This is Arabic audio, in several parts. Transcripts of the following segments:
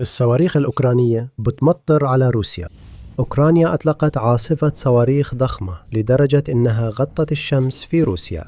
الصواريخ الأوكرانية بتمطر على روسيا. أوكرانيا أطلقت عاصفة صواريخ ضخمة لدرجة إنها غطت الشمس في روسيا.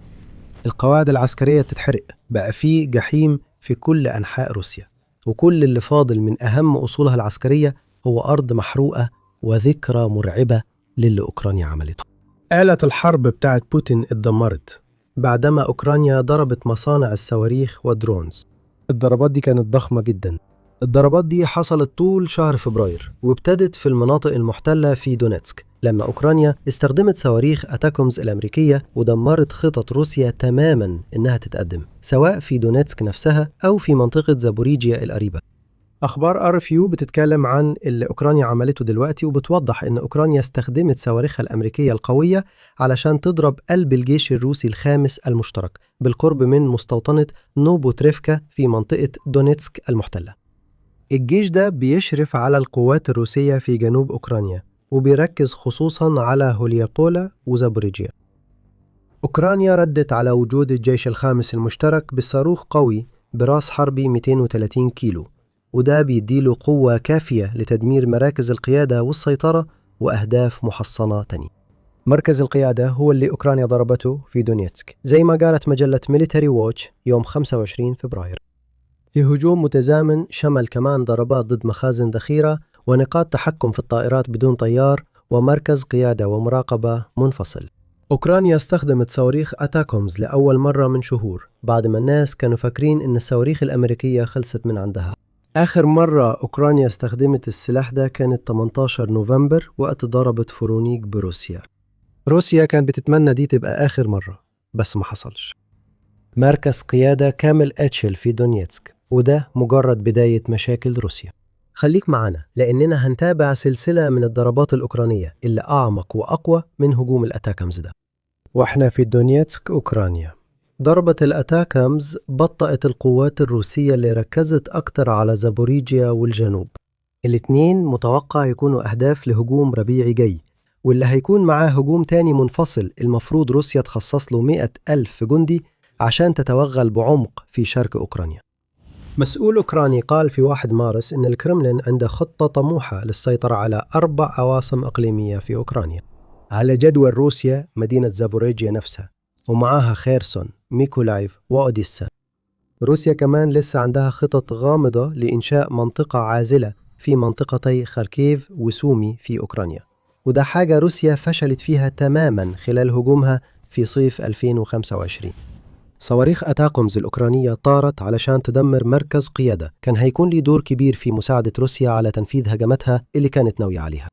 القواعد العسكرية تتحرق، بقى في جحيم في كل أنحاء روسيا، وكل اللي فاضل من أهم أصولها العسكرية هو أرض محروقة وذكرى مرعبة للي أوكرانيا عملته. آلة الحرب بتاعت بوتين اتدمرت بعدما أوكرانيا ضربت مصانع الصواريخ والدرونز. الضربات دي كانت ضخمة جدا. الضربات دي حصلت طول شهر فبراير، وابتدت في المناطق المحتلة في دونيتسك لما أوكرانيا استخدمت صواريخ أتاكمز الأمريكية ودمرت خطط روسيا تماما إنها تتقدم سواء في دونيتسك نفسها أو في منطقة زابوريجيا القريبة. أخبار RFU بتتكلم عن اللي أوكرانيا عملته دلوقتي، وبتوضح إن أوكرانيا استخدمت صواريخها الأمريكية القوية علشان تضرب قلب الجيش الروسي الخامس المشترك بالقرب من مستوطنة نوبوتريفكا في منطقة دونيتسك المحتلة. الجيش ده بيشرف على القوات الروسية في جنوب أوكرانيا، وبيركز خصوصاً على هولياكولا وزابوريجيا. أوكرانيا ردت على وجود الجيش الخامس المشترك بصاروخ قوي براس حربي 230 كيلو، وده بيديله قوة كافية لتدمير مراكز القيادة والسيطرة وأهداف محصنة تانية. مركز القيادة هو اللي أوكرانيا ضربته في دونيتسك زي ما قالت مجلة ميليتاري ووتش يوم 25 فبراير. في هجوم متزامن شمل كمان ضربات ضد مخازن ذخيرة ونقاط تحكم في الطائرات بدون طيار ومركز قيادة ومراقبة منفصل. أوكرانيا استخدمت صواريخ أتاكمز لأول مرة من شهور بعد ما الناس كانوا فاكرين إن الصواريخ الأمريكية خلصت من عندها. آخر مرة أوكرانيا استخدمت السلاح ده كانت 18 نوفمبر وقت ضربت فورونيك بروسيا. روسيا كانت بتتمنى دي تبقى آخر مرة، بس ما حصلش. مركز قيادة كامل أتشل في دونيتسك، وده مجرد بداية مشاكل روسيا. خليك معنا لأننا هنتابع سلسلة من الضربات الأوكرانية اللي أعمق وأقوى من هجوم الأتاكمز ده. وإحنا في دونيتسك أوكرانيا، ضربة الأتاكمز بطأت القوات الروسية اللي ركزت أكتر على زابوريجيا والجنوب. الاتنين متوقع يكونوا أهداف لهجوم ربيعي جاي، واللي هيكون معاه هجوم تاني منفصل المفروض روسيا تخصص له 100,000 جندي عشان تتوغل بعمق في شرق أوكرانيا. مسؤول أوكراني قال في 1 مارس إن الكرملين عنده خطة طموحة للسيطرة على 4 عواصم إقليمية في أوكرانيا. على جدول روسيا مدينة زابوريجيا نفسها، ومعاها خيرسون، ميكولايف وأوديسا. روسيا كمان لسه عندها خطط غامضة لإنشاء منطقة عازلة في منطقتي خاركيف وسومي في أوكرانيا، وده حاجة روسيا فشلت فيها تماما خلال هجومها في صيف 2025. صواريخ أتاكمز الأوكرانية طارت علشان تدمر مركز قيادة كان هيكون ليه دور كبير في مساعدة روسيا على تنفيذ هجماتها اللي كانت ناوية عليها.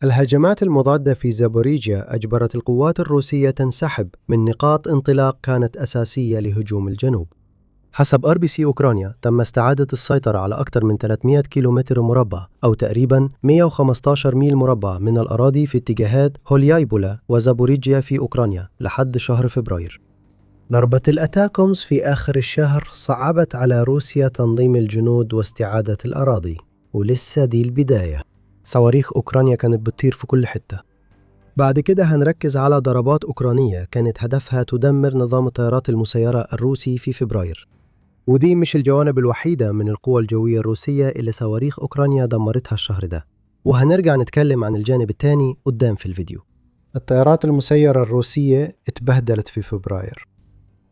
الهجمات المضادة في زابوريجيا أجبرت القوات الروسية تنسحب من نقاط انطلاق كانت أساسية لهجوم الجنوب. حسب RBC أوكرانيا تم استعادة السيطرة على أكثر من 300 كيلومتر مربع أو تقريباً 115 ميل مربع من الأراضي في اتجاهات هوليايبولا وزابوريجيا في أوكرانيا لحد شهر فبراير. ضربة الأتاكمز في آخر الشهر صعبت على روسيا تنظيم الجنود واستعادة الأراضي، ولسه دي البداية. صواريخ أوكرانيا كانت بتطير في كل حتة. بعد كده هنركز على ضربات أوكرانية كانت هدفها تدمر نظام الطيارات المسيرة الروسي في فبراير، ودي مش الجوانب الوحيدة من القوى الجوية الروسية اللي صواريخ أوكرانيا دمرتها الشهر ده، وهنرجع نتكلم عن الجانب الثاني قدام في الفيديو. الطيارات المسيرة الروسية اتبهدلت في فبراير.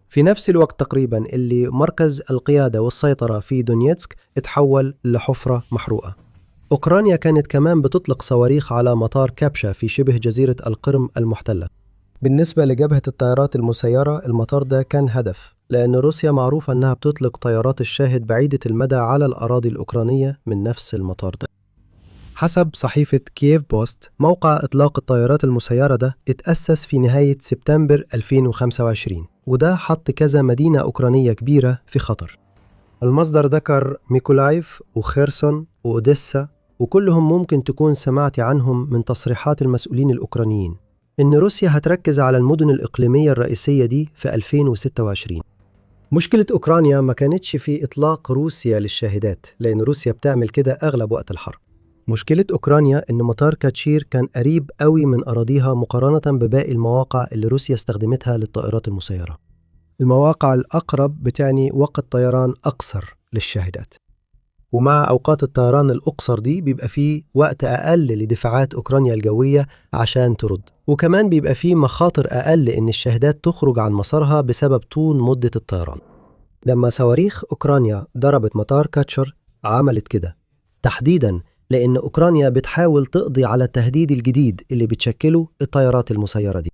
في نفس الوقت تقريبا اللي مركز القيادة والسيطرة في دونيتسك اتحول لحفرة محروقة. أوكرانيا كانت كمان بتطلق صواريخ على مطار كابشا في شبه جزيرة القرم المحتلة. بالنسبة لجبهة الطيارات المسيرة، المطار ده كان هدف، لأن روسيا معروفة أنها بتطلق طيارات الشاهد بعيدة المدى على الأراضي الأوكرانية من نفس المطار ده. حسب صحيفة كييف بوست، موقع إطلاق الطيارات المسيرة ده اتأسس في نهاية سبتمبر 2025، وده حط كذا مدينة أوكرانية كبيرة في خطر. المصدر ذكر ميكولايف وخيرسون وأوديسا، وكلهم ممكن تكون سمعتي عنهم من تصريحات المسؤولين الأوكرانيين إن روسيا هتركز على المدن الإقليمية الرئيسية دي في 2026. مشكلة أوكرانيا ما كانتش في إطلاق روسيا للشاهدات، لأن روسيا بتعمل كده أغلب وقت الحرب. مشكلة أوكرانيا إن مطار كاتشير كان قريب قوي من أراضيها مقارنة بباقي المواقع اللي روسيا استخدمتها للطائرات المسيرة. المواقع الأقرب بتعني وقت طيران أقصر للشاهدات. ومع أوقات الطيران الأقصر دي بيبقى فيه وقت أقل لدفاعات أوكرانيا الجوية عشان ترد، وكمان بيبقى فيه مخاطر أقل إن الشاهدات تخرج عن مسارها بسبب طول مدة الطيران. لما صواريخ أوكرانيا ضربت مطار كاتشر عملت كده تحديداً لأن أوكرانيا بتحاول تقضي على التهديد الجديد اللي بتشكله الطيارات المسيرة دي.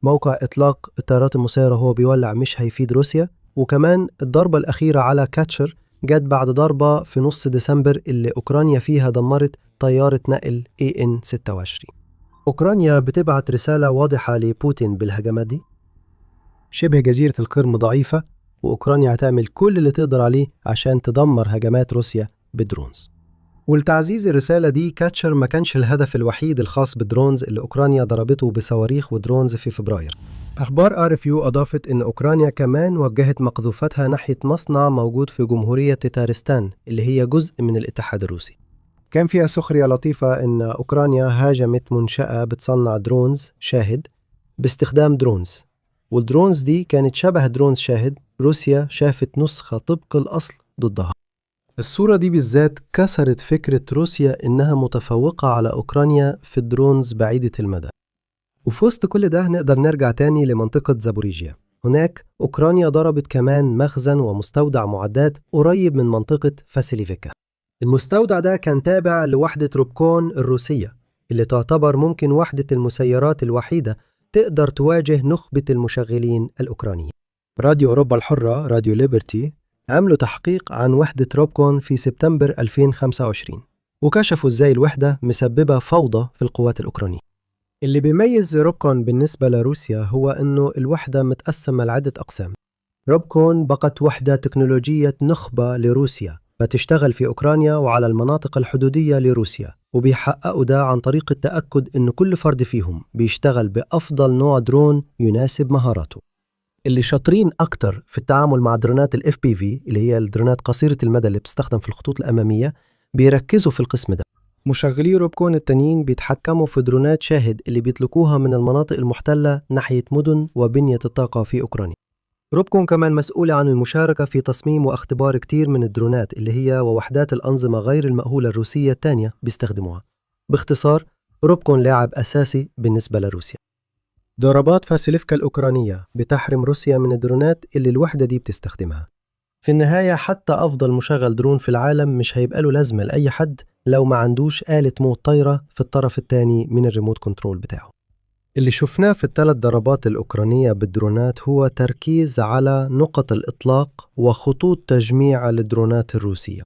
موقع إطلاق الطيارات المسيرة هو بيولع مش هيفيد روسيا، وكمان الضربة الأخيرة على كاتشر جت بعد ضربة في نص ديسمبر اللي أوكرانيا فيها دمرت طيارة نقل AN-26. أوكرانيا بتبعت رسالة واضحة لبوتين بالهجمات دي. شبه جزيرة القرم ضعيفة، وأوكرانيا هتعمل كل اللي تقدر عليه عشان تدمر هجمات روسيا بالدرونز. ولتعزيز الرسالة دي، كاتشر ما كانش الهدف الوحيد الخاص بالدرونز اللي أوكرانيا ضربته بصواريخ ودرونز في فبراير. أخبار RFU أضافت إن أوكرانيا كمان وجهت مقذوفتها ناحية مصنع موجود في جمهورية تتارستان اللي هي جزء من الاتحاد الروسي. كان فيها سخرية لطيفة إن أوكرانيا هاجمت منشأة بتصنع درونز شاهد باستخدام درونز، والدرونز دي كانت شبه درونز شاهد روسيا شافت نسخة طبق الأصل ضدها. الصورة دي بالذات كسرت فكرة روسيا إنها متفوقة على أوكرانيا في الدرونز بعيدة المدى. وفي وسط كل ده نقدر نرجع تاني لمنطقة زابوريجيا. هناك أوكرانيا ضربت كمان مخزن ومستودع معدات قريب من منطقة فاسيليفيكا. المستودع ده كان تابع لوحدة روبكون الروسية اللي تعتبر ممكن وحدة المسيرات الوحيدة تقدر تواجه نخبة المشغلين الأوكرانيين. راديو أوروبا الحرة راديو ليبرتي عملوا تحقيق عن وحدة روبكون في سبتمبر 2025، وكشفوا إزاي الوحدة مسببة فوضى في القوات الأوكرانية. اللي بيميز روبكون بالنسبة لروسيا هو أنه الوحدة متقسمة لعدة أقسام. روبكون بقت وحدة تكنولوجية نخبة لروسيا بتشتغل في أوكرانيا وعلى المناطق الحدودية لروسيا، وبيحققوا ده عن طريق التأكد أن كل فرد فيهم بيشتغل بأفضل نوع درون يناسب مهاراته. اللي شاطرين أكتر في التعامل مع درونات FPV اللي هي الدرونات قصيرة المدى اللي بتستخدم في الخطوط الأمامية بيركزوا في القسم ده. مشغلي روبكون التانيين بيتحكموا في درونات شاهد اللي بيطلقوها من المناطق المحتلة ناحية مدن وبنية الطاقة في أوكرانيا. روبكون كمان مسؤولة عن المشاركة في تصميم واختبار كتير من الدرونات اللي هي ووحدات الأنظمة غير المأهولة الروسية التانية بيستخدموها. باختصار، روبكون لاعب أساسي بالنسبة لروسيا. ضربات فاسيليفكا الأوكرانية بتحرم روسيا من الدرونات اللي الوحدة دي بتستخدمها. في النهاية حتى أفضل مشغل درون في العالم مش هيبقى له لازمة لأي حد لو ما عندوش آلة موت طايرة في الطرف الثاني من الريموت كنترول بتاعه. اللي شفناه في الثلاث ضربات الأوكرانية بالدرونات هو تركيز على نقط الإطلاق وخطوط تجميع للدرونات الروسية.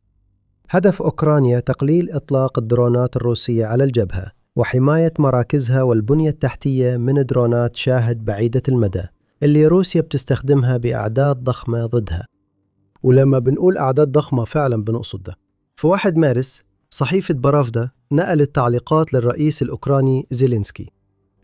هدف أوكرانيا تقليل إطلاق الدرونات الروسية على الجبهة وحماية مراكزها والبنية التحتية من درونات شاهد بعيدة المدى اللي روسيا بتستخدمها بأعداد ضخمة ضدها. ولما بنقول أعداد ضخمة فعلا بنقصد ده. في 1 مارس صحيفة برافدا نقلت تعليقات للرئيس الأوكراني زيلينسكي: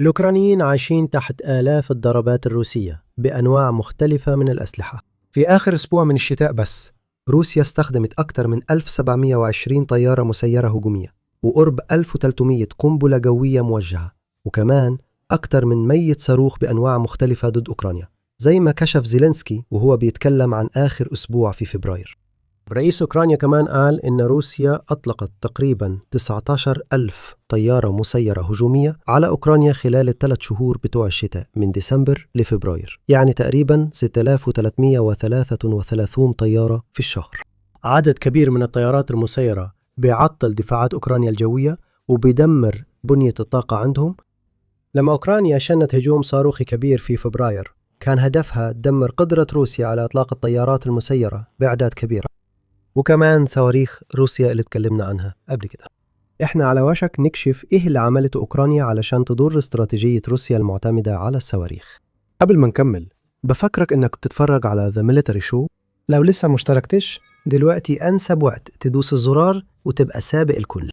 الأوكرانيين عايشين تحت آلاف الضربات الروسية بأنواع مختلفة من الأسلحة. في آخر أسبوع من الشتاء بس روسيا استخدمت أكثر من 1720 طيارة مسيرة هجومية وقرب 1300 قنبلة جوية موجهة، وكمان أكثر من 100 صاروخ بأنواع مختلفة ضد أوكرانيا، زي ما كشف زيلينسكي وهو بيتكلم عن آخر أسبوع في فبراير. رئيس أوكرانيا كمان قال إن روسيا أطلقت تقريباً 19,000 طيارة مسيرة هجومية على أوكرانيا خلال ال3 شهور بتوع الشتاء من ديسمبر لفبراير، يعني تقريباً 6333 طيارة في الشهر. عدد كبير من الطيارات المسيرة بيعطل دفاعات أوكرانيا الجوية وبيدمر بنية الطاقة عندهم. لما أوكرانيا شنت هجوم صاروخي كبير في فبراير كان هدفها تدمر قدرة روسيا على إطلاق الطيارات المسيرة بأعداد كبيرة، وكمان صواريخ روسيا اللي تكلمنا عنها قبل كده. إحنا على وشك نكشف إيه اللي عملته أوكرانيا علشان تضر استراتيجية روسيا المعتمدة على الصواريخ. قبل ما نكمل بفكرك إنك تتفرج على The Military Show. لو لسه مشتركتش دلوقتي أنسب وقت تدوس الزرار وتبقى سابق الكل.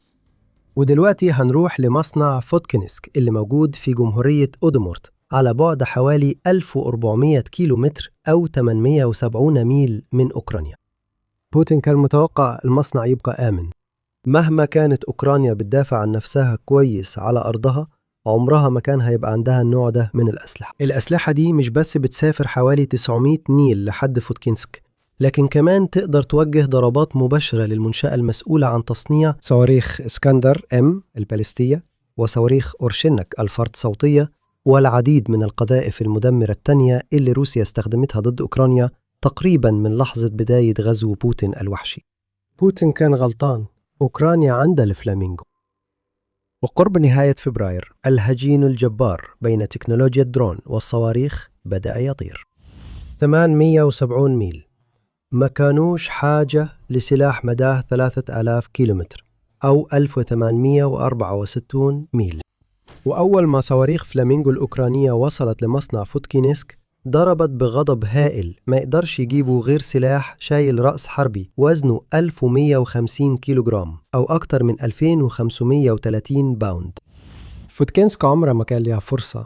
ودلوقتي هنروح لمصنع فوتكنسك اللي موجود في جمهورية أودمورت على بعد حوالي 1400 كيلو متر أو 870 ميل من أوكرانيا. بوتين كان متوقع المصنع يبقى آمن. مهما كانت أوكرانيا بتدافع عن نفسها كويس على أرضها، عمرها ما كان هيبقى عندها النوع ده من الأسلحة. الأسلحة دي مش بس بتسافر حوالي 900 نيل لحد فوتكنسك، لكن كمان تقدر توجه ضربات مباشرة للمنشأة المسؤولة عن تصنيع صواريخ اسكندر M البالستية وصواريخ أورشينك الفرد صوتية والعديد من القذائف المدمرة التانية اللي روسيا استخدمتها ضد أوكرانيا تقريبا من لحظة بداية غزو بوتين الوحشي. بوتين كان غلطان، أوكرانيا عندها الفلامينغو. وقرب نهاية فبراير الهجين الجبار بين تكنولوجيا الدرون والصواريخ بدأ يطير. 870 ميل، ما كانوش حاجة لسلاح مداه 3000 كيلومتر أو 1864 ميل. وأول ما صواريخ فلامينغو الأوكرانية وصلت لمصنع فوتكينسك ضربت بغضب هائل ما يقدرش يجيبوا غير سلاح شايل رأس حربي وزنه 1150 كيلوغرام أو أكتر من 2530 باوند. فوتكينسك عمرها ما كان لها فرصة.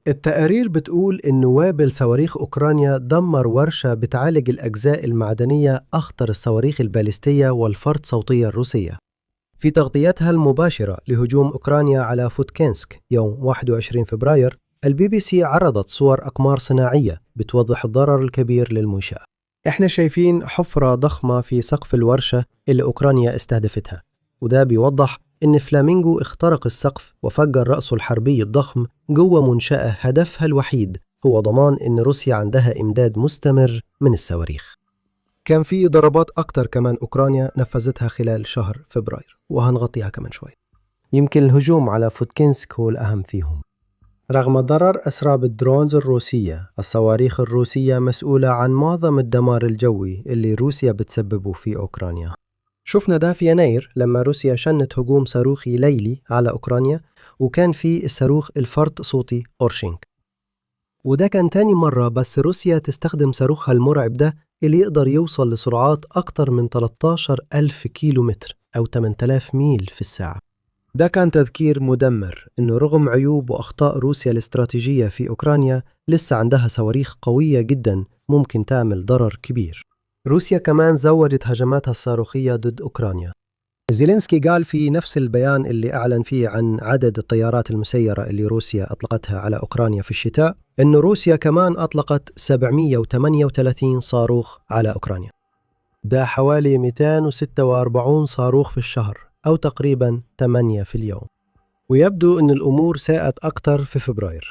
التقارير بتقول إن وابل صواريخ أوكرانيا دمر ورشة بتعالج الأجزاء المعدنية أخطر الصواريخ البالستية والفرد صوتية الروسية. في تغطيتها المباشرة لهجوم أوكرانيا على فوتكينسك يوم 21 فبراير الBBC عرضت صور أقمار صناعية بتوضح الضرر الكبير للمنشأة. إحنا شايفين حفرة ضخمة في سقف الورشة اللي أوكرانيا استهدفتها، وده بيوضح إن فلامينغو اخترق السقف وفجر رأسه الحربي الضخم جوه منشأة هدفها الوحيد هو ضمان إن روسيا عندها إمداد مستمر من الصواريخ. كان في ضربات أكتر كمان أوكرانيا نفذتها خلال شهر فبراير وهنغطيها كمان شوي. يمكن الهجوم على فوتكينسك هو الأهم فيهم. رغم ضرر أسراب الدرونز الروسية، الصواريخ الروسية مسؤولة عن معظم الدمار الجوي اللي روسيا بتسببه في أوكرانيا. شفنا ده في يناير لما روسيا شنت هجوم صاروخي ليلي على أوكرانيا وكان فيه الصاروخ الفرد صوتي أورشينك، وده كان تاني مرة بس روسيا تستخدم صاروخها المرعب ده اللي يقدر يوصل لسرعات أكتر من 13,000 كيلومتر أو 8000 ميل في الساعة. ده كان تذكير مدمر إنه رغم عيوب وأخطاء روسيا الاستراتيجية في أوكرانيا لسه عندها صواريخ قوية جدا ممكن تعمل ضرر كبير. روسيا كمان زودت هجماتها الصاروخية ضد أوكرانيا. زيلينسكي قال في نفس البيان اللي أعلن فيه عن عدد الطيارات المسيرة اللي روسيا أطلقتها على أوكرانيا في الشتاء إن روسيا كمان أطلقت 738 صاروخ على أوكرانيا. ده حوالي 246 صاروخ في الشهر أو تقريبا 8 في اليوم. ويبدو أن الأمور ساءت أكثر في فبراير.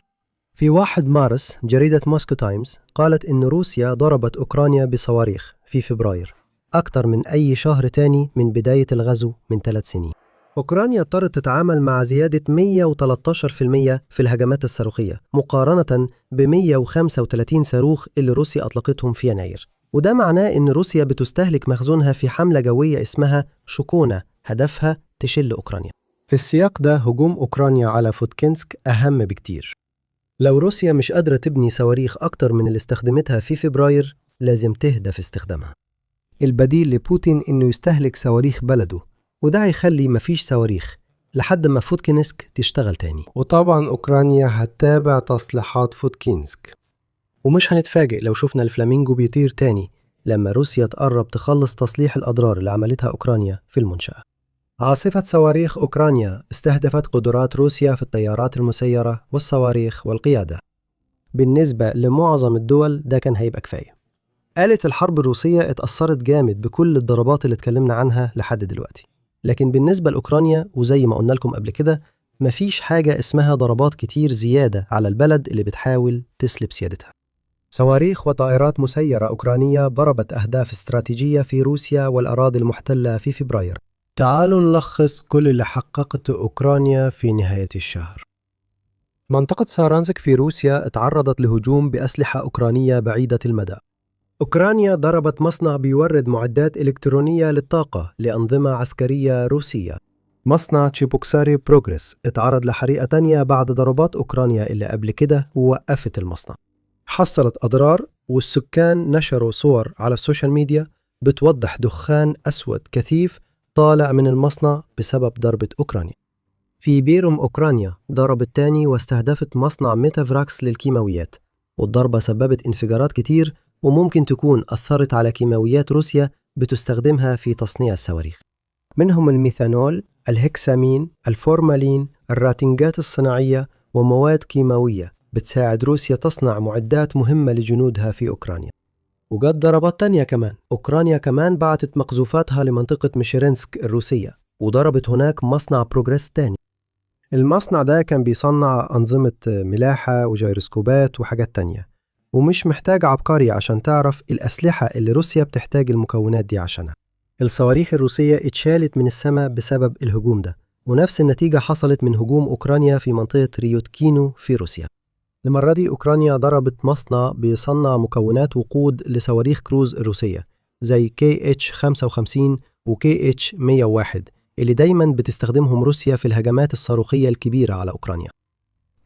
في 1 مارس جريدة موسكو تايمز قالت إن روسيا ضربت أوكرانيا بصواريخ في فبراير أكثر من أي شهر تاني من بداية الغزو من 3 سنين. أوكرانيا اضطرت تتعامل مع زيادة 113% في الهجمات الصاروخية مقارنة ب 135 صاروخ اللي روسيا أطلقتهم في يناير، وده معناه إن روسيا بتستهلك مخزونها في حملة جوية اسمها شوكونا هدفها تشل أوكرانيا. في السياق ده هجوم أوكرانيا على فوتكينسك أهم بكتير. لو روسيا مش قادرة تبني صواريخ أكتر من اللي استخدمتها في فبراير لازم تهدى في استخدامها. البديل لبوتين إنه يستهلك صواريخ بلده، وده هيخلي مفيش صواريخ لحد ما فوتكينسك تشتغل تاني. وطبعا أوكرانيا هتتابع تصليحات فوتكينسك، ومش هنتفاجئ لو شفنا الفلامينغو بيطير تاني لما روسيا تقرب تخلص تصليح الأضرار اللي عملتها أوكرانيا في المنشأة. عاصفة صواريخ أوكرانيا استهدفت قدرات روسيا في الطيارات المسيرة والصواريخ والقيادة. بالنسبة لمعظم الدول ده كان هيبقى كفاية. آلة الحرب الروسية اتأثرت جامد بكل الضربات اللي اتكلمنا عنها لحد دلوقتي، لكن بالنسبة لأوكرانيا وزي ما قلنا لكم قبل كده مفيش حاجة اسمها ضربات كتير زيادة على البلد اللي بتحاول تسلب سيادتها. صواريخ وطائرات مسيرة أوكرانية ضربت أهداف استراتيجية في روسيا والأراضي المحتلة في فبراير. تعالوا نلخص كل اللي حققته أوكرانيا في نهاية الشهر. منطقة سارانسك في روسيا اتعرضت لهجوم بأسلحة أوكرانية بعيدة المدى. أوكرانيا ضربت مصنع بيورد معدات إلكترونية للطاقة لأنظمة عسكرية روسية. مصنع تشيبوكساري بروغريس اتعرض لحريقة تانية بعد ضربات أوكرانيا اللي قبل كده ووقفت المصنع. حصلت أضرار والسكان نشروا صور على السوشيال ميديا بتوضح دخان أسود كثيف طالع من المصنع بسبب ضربة أوكرانيا. في بيروم أوكرانيا ضربت تاني واستهدفت مصنع ميتافراكس للكيماويات، والضربة سببت انفجارات كتير وممكن تكون أثرت على كيماويات روسيا بتستخدمها في تصنيع الصواريخ، منهم الميثانول، الهكسامين، الفورمالين، الراتنجات الصناعية ومواد كيماوية بتساعد روسيا تصنع معدات مهمة لجنودها في أوكرانيا. وجد ضربات تانية كمان. أوكرانيا كمان بعتت مقذوفاتها لمنطقة ميشيرينسك الروسية، وضربت هناك مصنع بروغريس تاني. المصنع ده كان بيصنع أنظمة ملاحة وجيروسكوبات وحاجات تانية، ومش محتاج عبقري عشان تعرف الأسلحة اللي روسيا بتحتاج المكونات دي عشانها. الصواريخ الروسية اتشالت من السماء بسبب الهجوم ده، ونفس النتيجة حصلت من هجوم أوكرانيا في منطقة ريوتكينو في روسيا. المرة دي أوكرانيا ضربت مصنع بيصنع مكونات وقود لصواريخ كروز الروسية زي KH-55 و KH-101 اللي دايما بتستخدمهم روسيا في الهجمات الصاروخية الكبيرة على أوكرانيا.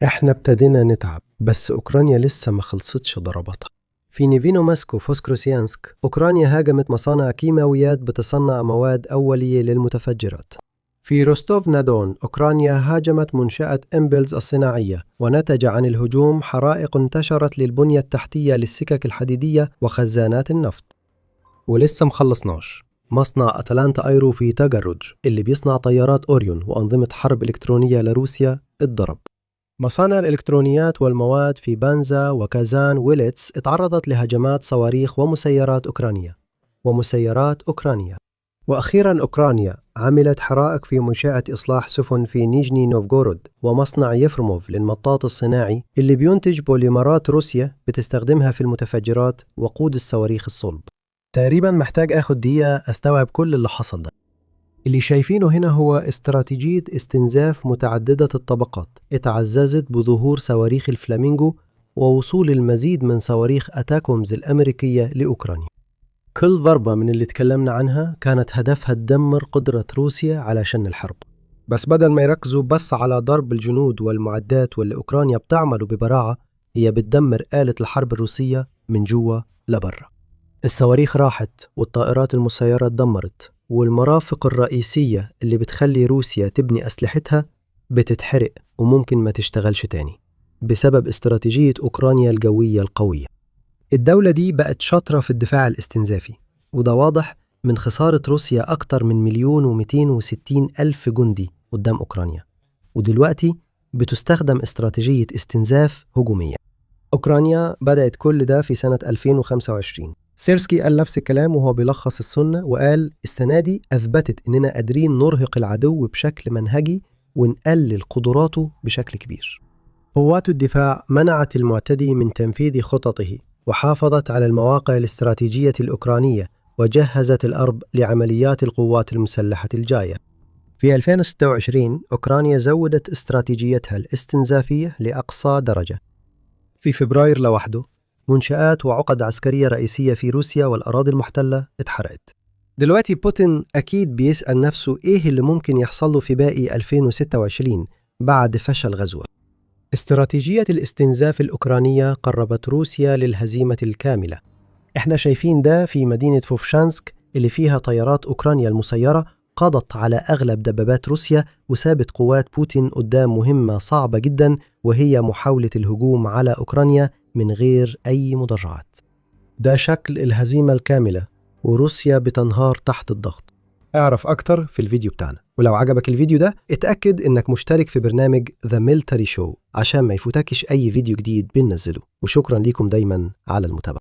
احنا ابتدينا نتعب، بس أوكرانيا لسه ما خلصتش ضرباتها. في نيفينو ماسكو فوسكروسيانسك أوكرانيا هاجمت مصانع كيماويات بتصنع مواد أولية للمتفجرات. في روستوف نادون أوكرانيا هاجمت منشأة إمبلز الصناعية، ونتج عن الهجوم حرائق انتشرت للبنية التحتية للسكك الحديدية وخزانات النفط. ولسه مخلصناش، مصنع أتلانتا أيرو في تاجروج اللي بيصنع طيارات أوريون وأنظمة حرب إلكترونية لروسيا اتضرب. مصانع الإلكترونيات والمواد في بانزا وكازان ويلتس اتعرضت لهجمات صواريخ ومسيرات أوكرانية. وأخيراً أوكرانيا عملت حرائق في منشأة إصلاح سفن في نيجني نوفغورود ومصنع يفرموف للمطاط الصناعي اللي بينتج بوليمرات روسيا بتستخدمها في المتفجرات وقود الصواريخ الصلب. تقريباً محتاج أخد دقيقة أستوعب كل اللي حصل ده. اللي شايفينه هنا هو استراتيجية استنزاف متعددة الطبقات اتعززت بظهور صواريخ الفلامينغو ووصول المزيد من صواريخ أتاكومز الأمريكية لأوكرانيا. كل ضربة من اللي تكلمنا عنها كانت هدفها تدمر قدرة روسيا على شن الحرب، بس بدل ما يركزوا بس على ضرب الجنود والمعدات واللي أوكرانيا بتعمله ببراعة، هي بتدمر آلة الحرب الروسية من جوا لبرا. الصواريخ راحت والطائرات المسيرة اتدمرت، والمرافق الرئيسية اللي بتخلي روسيا تبني أسلحتها بتتحرق وممكن ما تشتغلش تاني بسبب استراتيجية أوكرانيا الجوية القوية. الدولة دي بقت شاطرة في الدفاع الاستنزافي، وده واضح من خسارة روسيا أكتر من 1,260,000 جندي قدام أوكرانيا، ودلوقتي بتستخدم استراتيجية استنزاف هجومية. أوكرانيا بدأت كل ده في سنة 2025. سيرسكي قال نفس الكلام وهو بيلخص السنة، وقال السنة دي أثبتت إننا قادرين نرهق العدو بشكل منهجي ونقلل قدراته بشكل كبير. قوات الدفاع منعت المعتدي من تنفيذ خططه، وحافظت على المواقع الاستراتيجية الأوكرانية، وجهزت الأرض لعمليات القوات المسلحة الجاية. في 2026 أوكرانيا زودت استراتيجيتها الاستنزافية لأقصى درجة. في فبراير لوحده منشآت وعقد عسكرية رئيسية في روسيا والأراضي المحتلة اتحرقت. دلوقتي بوتين أكيد بيسأل نفسه إيه اللي ممكن يحصل له في باقي 2026 بعد فشل غزوه. استراتيجية الاستنزاف الأوكرانية قربت روسيا للهزيمة الكاملة. احنا شايفين ده في مدينة فوفشانسك اللي فيها طيارات أوكرانيا المسيرة قضت على أغلب دبابات روسيا، وسابت قوات بوتين قدام مهمة صعبة جدا، وهي محاولة الهجوم على أوكرانيا من غير أي مدرعات. ده شكل الهزيمة الكاملة، وروسيا بتنهار تحت الضغط. اعرف أكتر في الفيديو بتاعنا، ولو عجبك الفيديو ده اتأكد إنك مشترك في برنامج The Military Show عشان ما يفوتكش أي فيديو جديد بننزله. وشكرا لكم دايما على المتابعة.